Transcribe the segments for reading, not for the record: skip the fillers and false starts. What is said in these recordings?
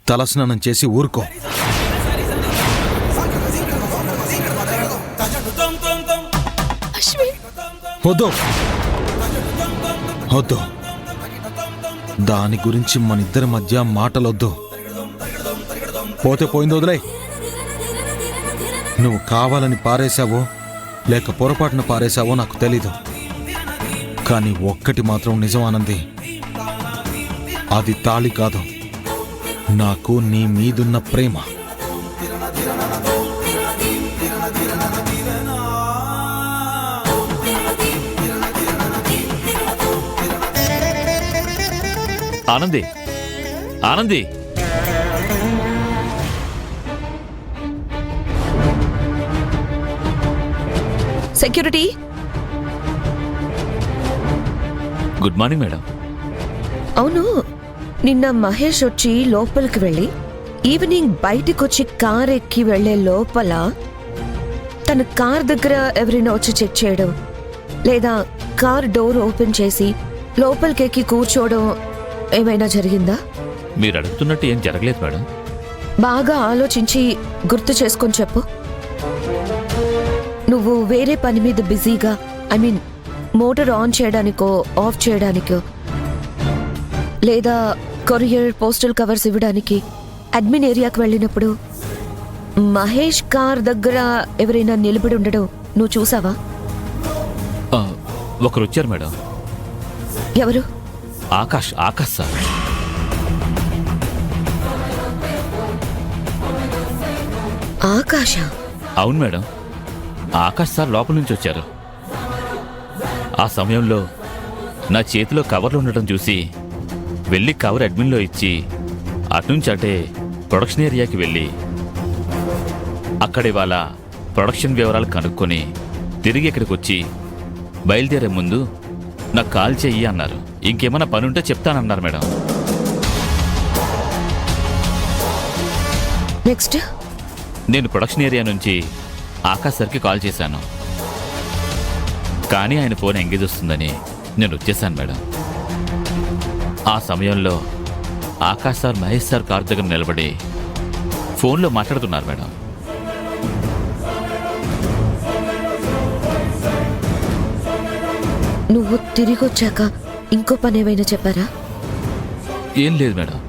తలస్నానం చేసి ఊరుకో. వద్దు వద్దు, దాని గురించి మనిద్దరి మధ్య మాటలొద్దు. పోతే పోయింది, వదిలే. నువ్వు కావాలని పారేశావో లేక పొరపాటున పారేశావో నాకు తెలీదు, కానీ ఒక్కటి మాత్రం నిజం ఆనంది, అది తాళి కాదు, నాకు నీ మీదున్న ప్రేమ. Anandi, Anandi, security. Good morning madam. అవును, నిన్న మహేష్ వచ్చి లోపలికి వెళ్ళి ఈవినింగ్ బయటికొచ్చి కార్ ఎక్కి వెళ్లే లోపల తన కార్ దగ్గర ఎవరైనా వచ్చి చెక్ చేయడం లేదా కార్ డోర్ ఓపెన్ చేసి లోపలికి ఎక్కి కూర్చోవడం ఏమైనా జరిగిందా? మీరు అడుగుతున్నట్టు ఏం జరగలేదు మేడం. బాగా ఆలోచించి గుర్తు చేసుకొని చెప్పు. నువ్వు వేరే పని మీద బిజీగా, మోటార్ ఆన్ చేయడానికో ఆఫ్ చేయడానికో లేదా కొరియర్ పోస్టల్ కవర్స్ ఇవ్వడానికి అడ్మిన్ ఏరియాకి వెళ్ళినప్పుడు మహేష్ కార్ దగ్గర ఎవరైనా నిలబడి ఉండడం నువ్వు చూసావా? ఒకరు వచ్చారు మేడం. ఎవరు? ఆకాష్. ఆకాష్ సార్. ఆకాశ? అవును మేడం, ఆకాష్ సార్ లోపల నుంచి వచ్చారు. ఆ సమయంలో నా చేతిలో కవర్లు ఉండటం చూసి వెళ్ళి కవర్ అడ్మిన్లో ఇచ్చి అటునుంచి అంటే ప్రొడక్షన్ ఏరియాకి వెళ్ళి అక్కడి వాళ్ళ ప్రొడక్షన్ వివరాలు కనుక్కొని తిరిగి ఇక్కడికి వచ్చి బయలుదేరే ముందు నాకు కాల్ చెయ్యి అన్నారు. ఇంకేమైనా పని ఉంటే చెప్తానన్నారు మేడం. నెక్స్ట్ నేను ప్రొడక్షన్ ఏరియా నుంచి ఆకాష్ సార్కి కాల్ చేశాను, కానీ ఆయన ఫోన్ ఎంగేజ్ వస్తుందని నేను వచ్చేసాను మేడం. ఆ సమయంలో Akash sir Mahesh sir car దగ్గర నిలబడి ఫోన్లో మాట్లాడుతున్నారు మేడం. నువ్వు తిరిగి వచ్చాక ఇంకో పని ఏమైనా చెప్పారా? ఏం లేదు madam.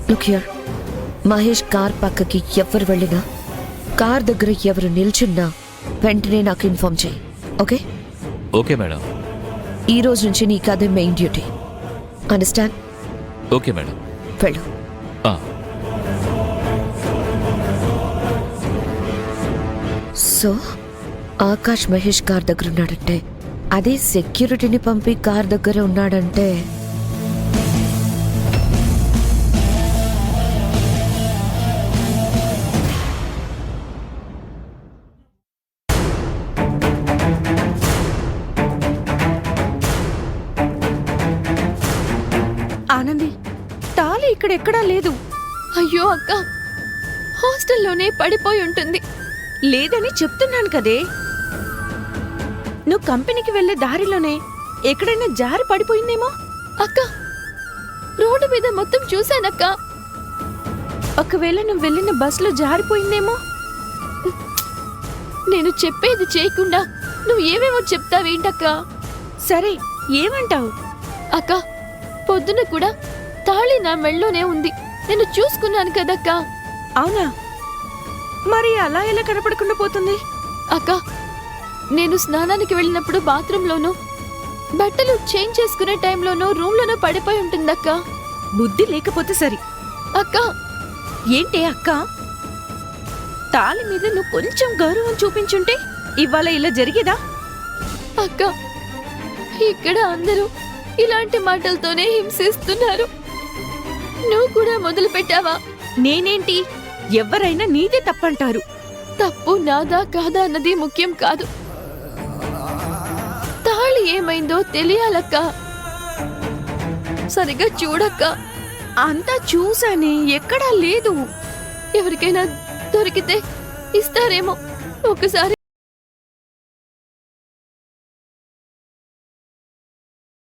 Look here, Mahesh car పక్కకి ఎవరు వెళ్ళినా, కార్ దగ్గర ఎవరు నిల్చున్నా వెంటనే నాకు ఇన్ఫార్మ్ చేయి. ఓకే? Okay madam. ఈ రోజు నుంచి నీకు అదే main duty. Understand? Okay madam. వెళ్ళు. సో ఆకాష్ మహేష్ కార్ దగ్గర ఉన్నాడంటే, అదే సెక్యూరిటీని పంపి కార్ దగ్గర ఉన్నాడంటే ఆనంది, తాళి ఇక్కడెక్కడా లేదు. అయ్యో అక్క, హాస్టల్లోనే పడిపోయి ఉంటుంది. లేదని చెప్తున్నాను కదే. నువ్వు కంపెనీకి వెళ్లే దారిలోనే ఎక్కడైనా జారి పడిపోయిందేమో. అక్క, రోడ్డు మీద మొత్తం చూశానక్క. ఒకవేళ నువ్వు వెళ్ళిన బస్సులో జారిపోయిందేమో. నేను చెప్పేది చేయకుండా నువ్వు ఏమేమో చెప్తావేంటక్క? సరే, ఏమంటావు? అక్క, పొద్దున కూడా తాళి నా మెళ్ళోనే ఉంది, నేను చూసుకున్నాను కదక్క. అవునా? మరి అలా ఎలా కనపడకుండా పోతుంది? అక్క, నేను స్నానానికి వెళ్ళినప్పుడు బాత్రూంలోనూ, బట్టలు చేంజ్ చేసుకునే టైంలోనూ రూమ్లోనూ పడిపోయి ఉంటుందక్క. బుద్ధి లేకపోతే సరి. అక్క, ఏంటే అక్క? తాళి మీద నువ్వు కొంచెం గౌరవం చూపించుంటే ఇవాళ ఇలా జరిగేదా? అక్క, ఇక్కడ అందరూ ఇలాంటి మాటలతోనే హింసిస్తున్నారు. నువ్వు కూడా మొదలు పెట్టావా? నేనేంటి, ఎవరైనా నీదే తప్పంటారు. తప్పు నాదా కాదా అన్నది ముఖ్యం కాదు, తాళి ఏమైందో తెలియాలక్క. సరిగా చూడక్క. అంతా చూసానే, ఎక్కడా లేదు. ఎవరికైనా దొరికితే ఇస్తారేమో, ఒకసారి